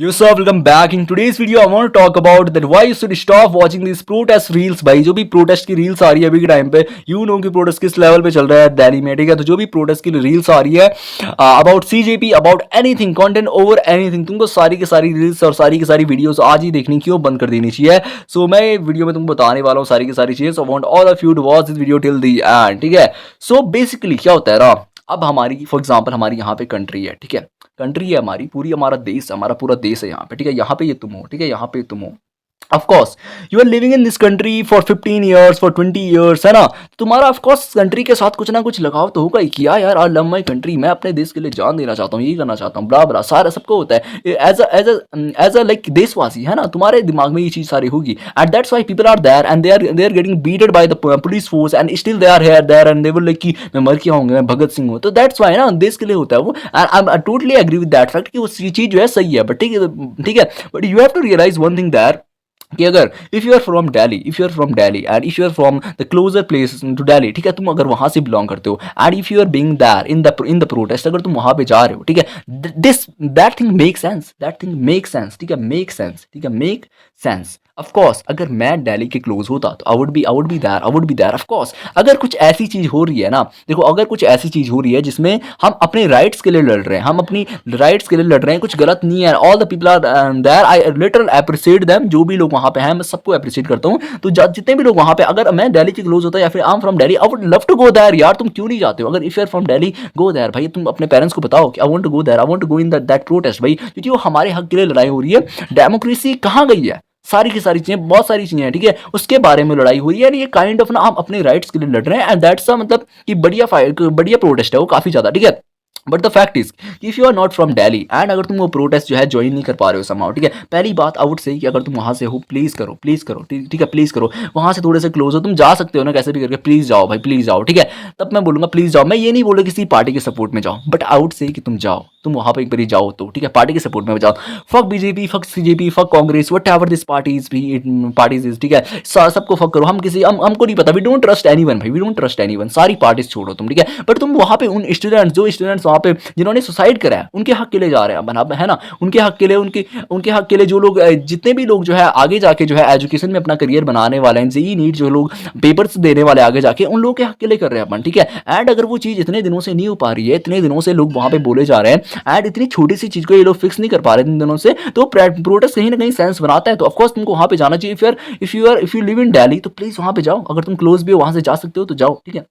Yo sir, welcome back. In today's video, I want to talk about that why you should stop watching these protest reels. भाई जो भी protest की reels आ रही है अभी के टाइम पे, यू नो कि प्रोटेस्ट किस लेवल पे चल रहा है दिल्ली में, ठीक है। तो जो भी प्रोटेस्ट की रील्स आ रही है about CJP, about anything, content over anything, तुमको सारी की सारी रील्स और सारी की सारी वीडियोस आज ही देखनी क्यों बंद कर देनी चाहिए। सो मैं वीडियो में तुमको बताने वाला हूँ सारी की सारी चीजें। So want all of you to watch this video till the end, ठीक है। सो बेसिकली क्या होता है ना, अब हमारी फॉर एग्जांपल हमारी यहाँ पे कंट्री है, ठीक है। कंट्री है हमारी पूरी, हमारा देश, हमारा पूरा देश है यहाँ पे, ठीक है। यहाँ पे ये तुम हो, ठीक है, यहाँ पे तुम हो। Of course you are living in this country for 15 years, for 20 years, है ना। तुम्हारा ऑफ कोर्स कंट्री के साथ कुछ ना कुछ लगाव तो होगा ही। किया यार, आई लव माई कंट्री, मैं अपने देश के लिए जान देना चाहता हूँ, यही करना चाहता हूँ, बड़ा बड़ा सारा सबको होता है एज अ लाइक देशवासी, है ना। तुम्हारे दिमाग में ये चीज सारी होगी and that's why people are there and they are getting beated by the police force and still they are here there and they will like कि मैं मर क्या होंगे, मैं भगत सिंह हूँ। तो दैट्स व्हाई ना, देश के लिए होता है वो। And I totally agree with that fact कि वो चीज जो है सही है, बट ठीक है। But you have to realize one thing that कि अगर if you are from Delhi and if you are from the closer place to Delhi, ठीक है, तुम अगर वहां से बिलोंग करते हो and if you are being there in the protest, अगर तुम वहां पे जा रहे हो, ठीक है, दैट थिंग मेक सेंस, ठीक है, मेक सेंस, ठीक है, मेक सेंस। ऑफ कोर्स अगर मैं दिल्ली के क्लोज होता तो I would be there. Of course अगर कुछ ऐसी चीज हो रही है ना, देखो, अगर कुछ ऐसी चीज हो रही है जिसमें हम अपने राइट्स के लिए लड़ रहे हैं, हम अपनी राइट्स के लिए लड़ रहे हैं, कुछ गलत नहीं है, all the people are there, I literal appreciate them, जो भी लोग वहां पे हैं मैं सबको अप्रिशिएट करता हूँ। तो जितने भी लोग वहां पे, अगर मैं दिल्ली के क्लोज होता या फिर I am from Delhi, I would love to go there. यार तुम क्यों नहीं जाते हो? अगर if you are from Delhi, go there भाई। तुम अपने पेरेंट्स को बताओ कि I want to go there, I want to go in that protest भाई, क्योंकि वो हमारे हक के लिए लड़ाई हो रही है। डेमोक्रेसी कहाँ गई है? सारी की सारी चीजें, बहुत सारी चीजें हैं, ठीक है, उसके बारे में लड़ाई हुई है। ये काइंड ऑफ ना, हम अपने राइट्स के लिए लड़ रहे हैं एंड दैट्स मतलब कि बढ़िया प्रोटेस्ट है वो, काफी ज्यादा, ठीक है। But the fact is if you are not from Delhi and अगर तुम वो प्रोटेस्ट जो है ज्वाइन नहीं कर पा रहे हो समाउ, ठीक है, पहली बात आई वुड से कि अगर तुम वहां से हो, प्लीज करो, ठीक है, प्लीज करो। वहां से थोड़े से क्लोज हो, तुम जा सकते हो ना कैसे भी करके, प्लीज जाओ भाई, प्लीज जाओ, ठीक है। तब मैं बोलूंगा प्लीज जाओ। मैं ये नहीं बोल रहा किसी पार्टी के सपोर्ट में जाओ, बट आई वुड से कि तुम जाओ, तुम वहां पर एक बार जाओ तो, ठीक है, पार्टी के सपोर्ट में जाओ। Fuck BJP, fuck CJP, fuck Congress, what ever this parties, ठीक है, सबको फक करो। हमको नहीं पता, वी डोंट ट्रस्ट एनीवन भाई, वी डोंट ट्रस्ट एनीवन, सारी पार्टीज छोड़ो तुम, ठीक है। बट तुम वहां पे उन स्टूडेंट्स वहां पे जिन्होंने सुसाइड करा है, उनके हक के लिए जा रहे हैं, है ना, उनके हक के लिए, उनके हक के लिए जो लोग, जितने भी लोग जो है आगे जाके जो है एजुकेशन में अपना करियर बनाने वाले हैं, जेई नीट जो लोग पेपर्स देने वाले आगे जाके, उन लोगों के हक के लिए कर रहे हैं अपन, ठीक है। एंड अगर वो चीज इतने दिनों से नहीं हो पा रही है, इतने दिनों से लोग वहां पे बोले जा रहे हैं एंड इतनी छोटी सी चीज को ये लोग फिक्स नहीं कर पा रहे इन दिनों से, तो प्रोटेस्ट कहीं ना कहीं सेंस बनाता है। तो ऑफकोर्स तुमको वहां पे जाना चाहिए। If you live in Delhi तो प्लीज वहां पे जाओ, अगर तुम क्लोज भी हो, वहां से जा सकते हो तो जाओ, ठीक है।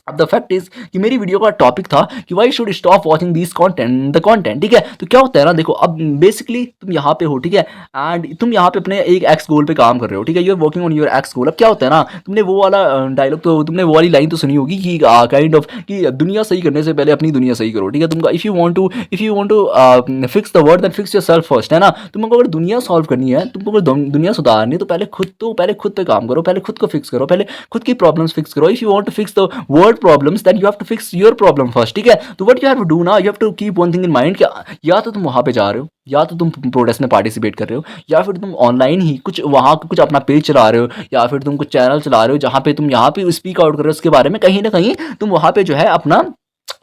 अब द फैक्ट इज कि मेरी वीडियो का टॉपिक था कि why should stop watching this content, ठीक है। तो क्या होता है ना, देखो, अब बेसिकली तुम यहाँ पे हो, ठीक है, एंड तुम यहाँ पे अपने एक एक्स गोल पे काम कर रहे हो, ठीक है, you are working on your X goal. अब क्या होता है ना, तुमने वो वाला डायलॉग, तो तुमने वो वाली लाइन तो सुनी होगी कि काइंड ऑफ कि दुनिया सही करने से पहले अपनी दुनिया सही करो, ठीक है। तुमका if you want to fix the world then fix yourself first, है ना। तुमको अगर दुनिया सॉल्व करनी है, तुमको अगर दुनिया सुधारनी है, तो पहले खुद पे काम करो, पहले खुद को फिक्स करो, पहले खुद की प्रॉब्लम्स फिक्स करो। If you want to fix the world problems then you have to fix your problem first, ठीक है। तो what you have to do ना, you have to keep one thing in mind कि या तो तुम वहां पे जा रहे हो, या तो तुम प्रोटेस्ट में पार्टिसिपेट कर रहे हो, या फिर तुम ऑनलाइन ही कुछ वहां कुछ अपना पेज चला रहे हो, या फिर तुम कुछ चैनल चला रहे हो जहां पे तुम यहाँ पे स्पीक आउट कर रहे हो उसके बारे में, कहीं ना कहीं तुम वहां पे जो है अपना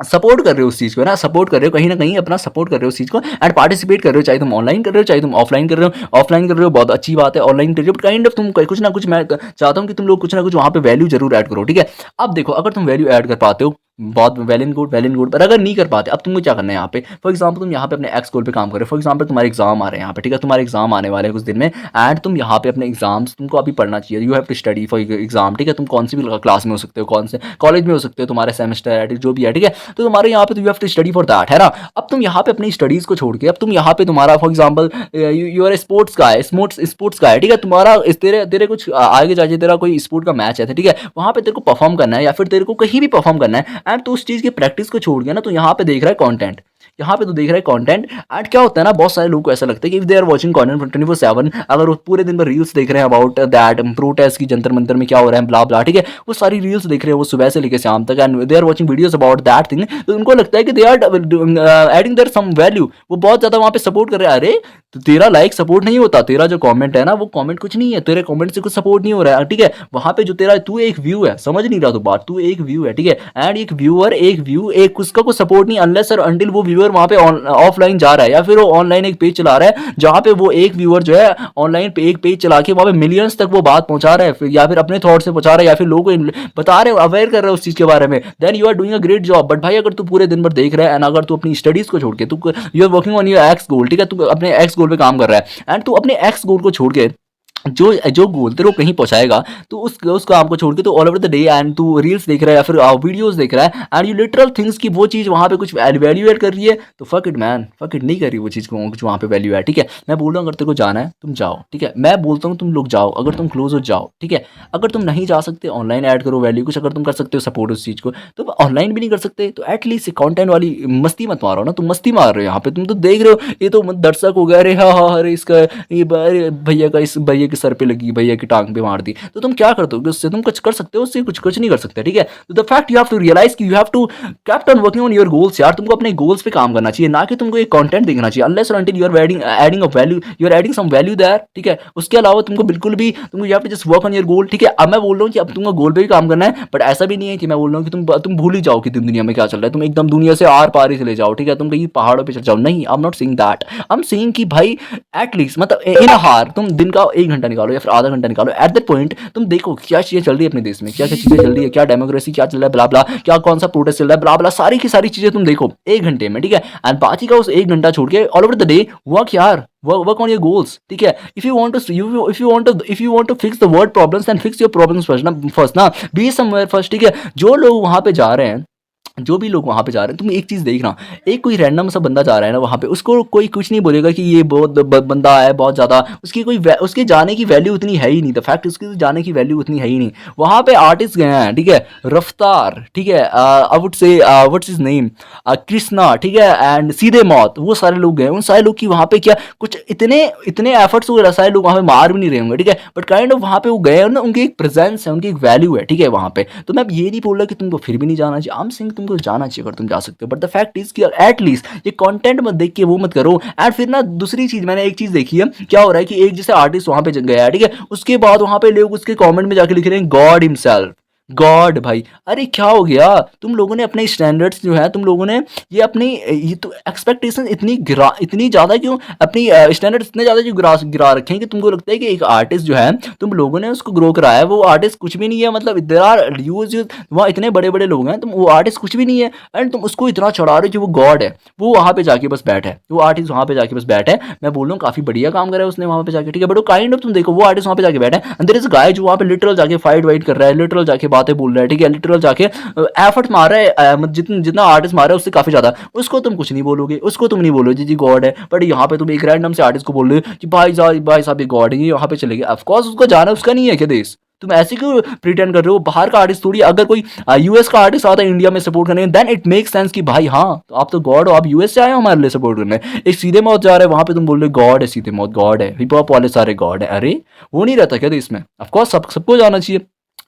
सपोर्ट कर रहे हो उस चीज को, ना सपोर्ट कर रहे हो, कहीं ना कहीं अपना सपोर्ट कर रहे हो उस चीज को एंड पार्टिसिपेट कर रहे हो, चाहे तुम ऑनलाइन कर रहे हो, चाहे तुम ऑफलाइन कर रहे हो, बहुत अच्छी बात है। ऑनलाइन कर रहे हो, बट काइंड ऑफ तुम कुछ ना कुछ, मैं चाहता हूँ कि तुम लोग कुछ ना कुछ वहां पे वैल्यू जरूर ऐड करो, ठीक है। अब देखो, अगर तुम वैल्यू ऐड कर पाते हो, बहुत वेल एंड गुड, पर अगर नहीं कर पाते, अब तुमको क्या करना है यहाँ पे। फॉर एग्जाम्पल तुम यहाँ पे अपने एक्स गोल पे काम कर रहे हो, फॉर एग्जाम्पल तुम्हारे एग्जाम आ रहे हैं यहाँ पे, ठीक है, तुम्हारे एग्जाम आने वाले हैं कुछ दिन में एंड तुम यहाँ पे अपने एग्जाम्स तुमको अभी पढ़ना चाहिए, you have to study for exam, ठीक है। तुम कौन सी भी क्लास में हो सकते हो, कौन से कॉलेज में हो सकते हो, तुम्हारे सेमेस्टर है जो भी है, ठीक है। तो तुम्हारे यहाँ पे तो you have to study for that, है ना। अब तुम यहाँ पे अपनी स्टडीज को छोड़ के, अब तुम यहाँ पे तुम्हारा फॉर एग्जाम्पल यूर स्पोर्ट्स का है, स्पोर्ट्स का है, ठीक है, तुम्हारा तेरे कुछ आगे जाके तेरा कोई स्पोर्ट का मैच है, ठीक है, वहाँ पे तेरे को परफॉर्म करना है या फिर तेरे को कहीं भी परफॉर्म करना है एंड तो उस चीज की प्रैक्टिस को छोड़ गया ना, तो यहाँ पे देख रहा है कंटेंट, यहाँ पे तो देख रहा है कंटेंट। एंड क्या होता है ना, बहुत सारे लोगों को ऐसा लगता है कि if they are watching content 24/7, अगर वो पूरे दिन भर रील्स देख रहे हैं अबाउट दैट प्रोटेस्ट की जंतर मंतर में क्या हो रहा है, ब्ला ब्ला, ठीक है, वो सारी रील्स देख रहे हैं वो सुबह से लेकर शाम तक and they are watching videos about that thing, तो उनको लगता है कि they are adding there some value, वो बहुत ज्यादा वहां पे सपोर्ट कर रहे हैं। अरे तो तेरा लाइक सपोर्ट नहीं होता, तेरा जो कमेंट है ना वो कमेंट कुछ नहीं है, तेरे कमेंट से कुछ सपोर्ट नहीं हो रहा है, ठीक है। वहां पे जो तेरा तू एक व्यू है, समझ नहीं रहा तो बात, तू एक व्यू है, ठीक है, एंड एक व्यूअर एक व्यू एक उसका कोई सपोर्ट नहीं, अनलेस और अंटिल वो व्यूअर व्यूअर वहाँ पे ऑफलाइन जा रहा है या फिर वो ऑनलाइन एक पेज चला रहा है जहाँ पे वो एक व्यूअर जो है ऑनलाइन पे एक पेज चला के वहाँ पे मिलियंस तक वो बात पहुंचा रहा है, या फिर अपने थॉट से पहुंचा रहा है, या फिर लोगों को बता रहे हो, अवेयर कर रहे हो उस चीज के बारे में, then you are doing a great job. But भाई अगर तू पूरे दिन भर देख रहा है एंड अगर तू अपनी स्टडीज को छोड़ के तू you are working on your X goal, ठीक है, तू अपने एक्स गोल पे काम कर रहा है एंड तू अपने एक्स गोल को छोड़ के जो जो गोल तेरे को कहीं पहुंचाएगा तो उस काम को छोड़ के तो all over the day and तू रील्स देख रहा है या फिर वीडियोस देख रहा है एंड यू लिटरल थिंग्स की वो चीज़ वहाँ पे कुछ वैल्यू ऐड कर रही है, तो fuck it man, fuck it, नहीं कर रही वो चीज़ को कुछ वहाँ पे वैल्यू ऐड, ठीक है। मैं बोल रहा हूँ अगर तेरे को जाना है तुम जाओ, ठीक है, मैं बोलता हूँ तुम लोग जाओ, अगर तुम क्लोज हो जाओ, ठीक है। अगर तुम नहीं जा सकते ऑनलाइन ऐड करो वैल्यू कुछ, अगर तुम कर सकते हो सपोर्ट उस चीज़ को, तो ऑनलाइन भी नहीं कर सकते तो एटलीस्ट कंटेंट वाली मस्ती मत मारो ना, तुम मस्ती मार रहे हो यहाँ पे, तुम तो देख रहे हो ये तो दर्शक हो गया, अरे हाँ हाँ अरे इसका ये भैया का इस भैया के सर पे लगी, भैया की टांग पे मार दी, तो तुम क्या करते हो उससे, तुम कुछ कर सकते हो उससे, कुछ नहीं कर सकते, ठीक है। तो the fact you have to realise कि you have to keep on working on your goals यार, तुमको अपने गोल्स पे काम करना चाहिए, ना कि तुमको एक कंटेंट देखना चाहिए, अनलेस और until you are adding a value, you are adding some value there, ठीक है। उसके अलावा तुमको बिल्कुल भी तुमको you have to just work on your goal, ठीक है। अब मैं बोल रहा हूँ कि अब तुमको गोल पे भी काम करना है, बट ऐसा भी नहीं है कि मैं बोल रहा हूँ कि तुम भूल ही जाओ कि दुनिया में क्या चल रहा है, तुम एकदम दुनिया से आर पार ही चले जाओ, ठीक है, तुम कहीं पहाड़ों पे चल जाओ, नहीं, I am not saying that, I am saying कि भाई एटलीस्ट मतलब इन अ हार तुम दिन का 1 घंटा निकालो या फिर आधा घंटा निकालो, एट दैट पॉइंट तुम देखो क्या चीज़ें चल रही है अपने देश में, क्या क्या चीज़ें चल रही है, क्या डेमोक्रेसी क्या चल रहा है, ब्ला ब्ला, क्या कौन सा प्रोटेस्ट चल रहा है, ब्ला ब्ला, सारी की सारी चीज़ें तुम देखो 1 घंटे में, ठीक है। एंड बाकी का उस 1 घंटा छोड़ के all over the day work यार, work on your goals, ठीक है। if you want to fix the world problems then fix your problems first ना, be somewhere first, ठीक है। जो लोग वहाँ पे जा रहे हैं, जो भी लोग वहाँ पे जा रहे हैं, तुम एक चीज़ देखना, एक कोई रैंडम सा बंदा जा रहा है ना वहाँ पे, उसको कोई कुछ नहीं बोलेगा कि ये बहुत बंदा है बहुत ज़्यादा, उसके जाने की वैल्यू उतनी है ही नहीं, द फैक्ट उसके जाने की वैल्यू उतनी है ही नहीं। वहाँ पे आर्टिस्ट गए हैं, ठीक है, रफ्तार, ठीक है, I would say what's his name, Krishna, ठीक है, एंड सीधे मौत, वो सारे लोग गए, उन सारे लोग की वहाँ पे क्या कुछ इतने एफर्ट्स वगैरह, सारे लोग वहाँ पे मार भी नहीं रहे होंगे, ठीक है, बट काइंड ऑफ वहाँ पे वो गए ना, उनकी एक प्रेजेंस है, उनकी एक वैल्यू है, ठीक है वहाँ पे। तो मैं ये नहीं बोल रहा कि तुमको फिर भी नहीं जाना चाहिए, आई एम सेइंग तुमको जाना चाहिए अगर तुम जा सकते हो, बट द फैक्ट इज कि एटलीस्ट ये कंटेंट मत देख के वो मत करो। एंड फिर ना दूसरी चीज, मैंने एक चीज देखी है, क्या हो रहा है कि एक जैसे आर्टिस्ट वहां पे गया है, ठीक है, उसके बाद वहां पे लोग उसके कमेंट में जाके लिख रहे हैं गॉड हिमसेल्फ, गॉड भाई, अरे क्या हो गया, तुम लोगों ने अपने स्टैंडर्ड्स जो है, तुम लोगों ने ये तो एक्सपेक्टेशन इतनी ज़्यादा क्यों, अपनी स्टैंडर्ड्स इतने ज़्यादा क्यों गिरा रखे हैं कि तुमको लगता है कि एक आर्टिस्ट जो है तुम लोगों ने उसको ग्रो कराया है, वो आर्टिस्ट कुछ भी नहीं है, मतलब देयर आर यूज वहाँ इतने बड़े बड़े लोग हैं, तुम वो आर्टिस्ट कुछ भी नहीं है एंड तुम उसको इतना चढ़ा रहे हो कि वो गॉड है, वो वहाँ पे जाके बस बैठे है, वो आर्टिस्ट वहाँ पे जाके बस बैठे है। मैं बोल रहा हूँ काफ़ी बढ़िया काम करा है उसने वहाँ पे जाके, ठीक है, बट वो काइंड ऑफ तुम देखो वो आर्टिस्ट वहाँ पे जाके बैठे है, अंदर इस गाय जो वहाँ पे लिटरल जाके फाइट वाइट कर रहा है, लिटरल जाके बातें बोल रहा है, ठीक है, लिटरल जाके एफर्ट मार रहा है, जितना आर्टिस्ट मार रहा है उससे काफी ज्यादा, उसको तुम कुछ नहीं बोलोगे, उसको तुम नहीं बोलोगे जी गॉड है, बट यहाँ पे तुम एक रैंडम से आर्टिस्ट को बोल रहे हो कि भाई साहब ये गॉड है, ये यहाँ पे चले गए, ऑफकोर्स उसको जाना उसका नहीं है क्या देश, तुम ऐसे क्यों प्रिटेंड कर रहे हो, बाहर का आर्टिस्ट थोड़ी, अगर कोई यूएस का आर्टिस्ट आता है इंडिया में सपोर्ट करने, देन इट मेक सेंस कि भाई हाँ तो आप तो गॉड हो, आप यूएस से आए हो हमारे लिए सपोर्ट करने। एक सीधे मौत जा रहा है वहां पे तुम बोल रहे गॉड है, सीधे मौत गॉड है, हिप हॉप वाले सारे गॉड है, अरे वो नहीं रहता क्या इसमें, ऑफकोर्स सबको जाना चाहिए,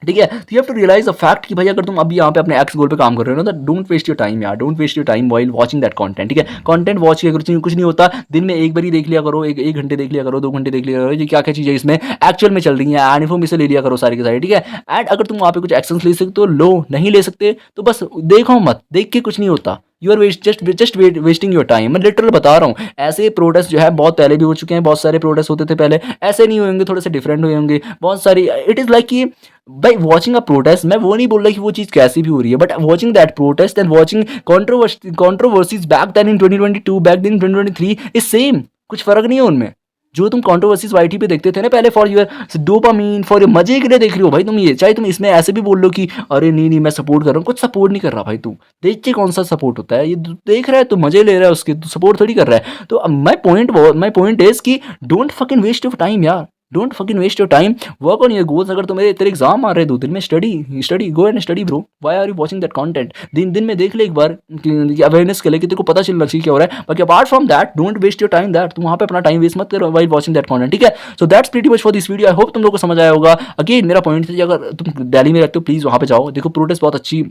ठीक है। तो you have to realize the fact कि भाई अगर तुम अभी यहाँ पे अपने एक्स गोल पे काम कर रहे हो ना, तो डोंट वेस्ट योर टाइम यार, don't waste your time while watching that content, ठीक है। कंटेंट वॉच किया करो, कुछ नहीं होता, दिन में एक बार ही देख लिया करो, एक घंटे देख लिया करो, 2 घंटे देख लिया करो, ये क्या क्या चीज़ें इसमें एक्चुअल में चल रही हैं, एंड इन्फॉर्मेशन ले लिया करो सारी की सारी, ठीक है। एंड अगर तुम वहाँ पे कुछ एक्शंस ले सकते हो लो, नहीं ले सकते तो बस देखो मत, देख के कुछ नहीं होता, you are just wasting your time. मैं लिटरल बता रहा हूँ, ऐसे प्रोटेस्ट जो है बहुत पहले भी हो चुके हैं, बहुत सारे प्रोटेस्ट होते थे पहले, ऐसे नहीं होंगे, थोड़े से डिफरेंट हुए होंगे बहुत सारी, इट इज़ लाइक कि भाई वॉचिंग अ प्रोटेस्ट, मैं वो नहीं बोल रहा कि वो चीज़ कैसी भी हो रही है, but watching that protest and watching controversies back then in 2022 back then in 2023 is same, कुछ फर्क नहीं है उनमें। जो तुम कंट्रोवर्सीज वाईटी पे देखते थे ना पहले, for your dopamine, for your मजे के लिए देख रहे हो भाई तुम ये, चाहे तुम इसमें ऐसे भी बोल लो कि अरे नहीं मैं सपोर्ट कर रहा हूँ, कुछ सपोर्ट नहीं कर रहा भाई, तू देख के कौन सा सपोर्ट होता है, ये देख रहा है तो मजे ले रहा है उसके, तू सपोर्ट थोड़ी कर रहा है। तो माई पॉइंट इज कि don't fucking waste your time यार, don't fucking waste your time, work on your goals. अगर तुम्हें तेरे एग्जाम आ रहे 2 दिन में, study go and study bro, why are you watching that content, दिन में देख ले एक बार, अवेयरनेस के लिए कि तेरे को पता चलना चाहिए क्या हो रहा है, बाकी apart from that don't waste your time that, तुम वहाँ पे अपना टाइम वेस्ट मत करो व्हाइल वाचिंग दैट कंटेंट, ठीक है। So that's pretty much for this video, I hope तुम लोग को समझ आया होगा। अगेन मेरा पॉइंट था, अगर तुम दिल्ली में रहते हो प्लीज वहाँ पे जाओ, देखो प्रोटेस्ट बहुत अच्छी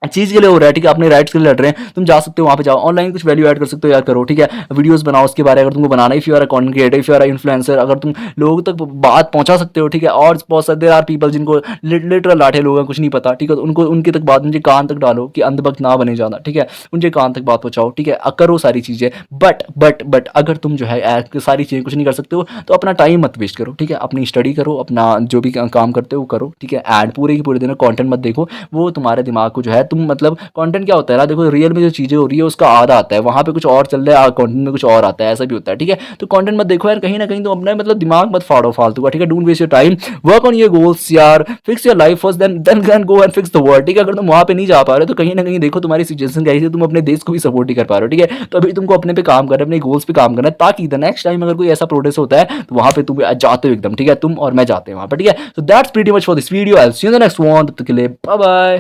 चीज़ के लिए हो रहा है, ठीक है, अपने राइट्स के लिए लड़ रहे हैं, तुम जा सकते हो वहाँ पे जाओ, ऑनलाइन कुछ वैल्यू ऐड कर सकते हो यार, करो, ठीक है, वीडियोस बनाओ उसके बारे में अगर तुमको बनाना, if you are a content creator, if you are a influencer, अगर तुम लोगों तक बात पहुँचा सकते हो, ठीक है, और बहुत सारे देयर आर पीपल जिनको लिटरल लाठे लोग हैं, कुछ नहीं पता, ठीक है, तो उनको उनके तक बात उनके कान तक डालो कि अंधभक्त ना बने ज़्यादा, ठीक है, उनके कान तक बात पहुँचाओ, ठीक है, करो सारी चीज़ें, बट अगर तुम जो है सारी चीज़ें कुछ नहीं कर सकते हो तो अपना टाइम मत वेस्ट करो, ठीक है, अपनी स्टडी करो, अपना जो भी काम करते हो वो करो, ठीक है, एंड पूरे के पूरे दिन कंटेंट मत देखो, वो तुम्हारे दिमाग को जो है तुम मतलब कंटेंट क्या होता है ना, देखो रियल में जो चीज़ें हो रही है उसका आधा आता है, वहाँ पे कुछ और चल रहा है, कंटेंट में कुछ और आता है, ऐसा भी होता है, ठीक है, तो कंटेंट मत देखो यार, कहीं ना कहीं तो अपना मतलब दिमाग मत फाड़ो फालतू का, ठीक है, don't waste your time, work on your goals यार, fix your life first, then can go and fix the world, ठीक है, अगर तुम वहाँ पे नहीं जा पा रहे तो कहीं ना कहीं देखो तुम्हारी सिचुएशन कैसी है, तुम अपने देश को भी सपोर्ट नहीं कर पा रहे हो, ठीक है, तो अभी तुमको अपने पे काम करना है, अपने गोल्स पे काम करना है, ताकि द नेक्स्ट टाइम अगर कोई ऐसा प्रोटेस्ट होता है तो वहाँ पे तुम जाते हो एकदम, ठीक है, तुम और मैं जाते हैं वहाँ पे, ठीक है, so that's pretty much for this video, I'll see you in the next one, तब तक के लिए बाय बाय।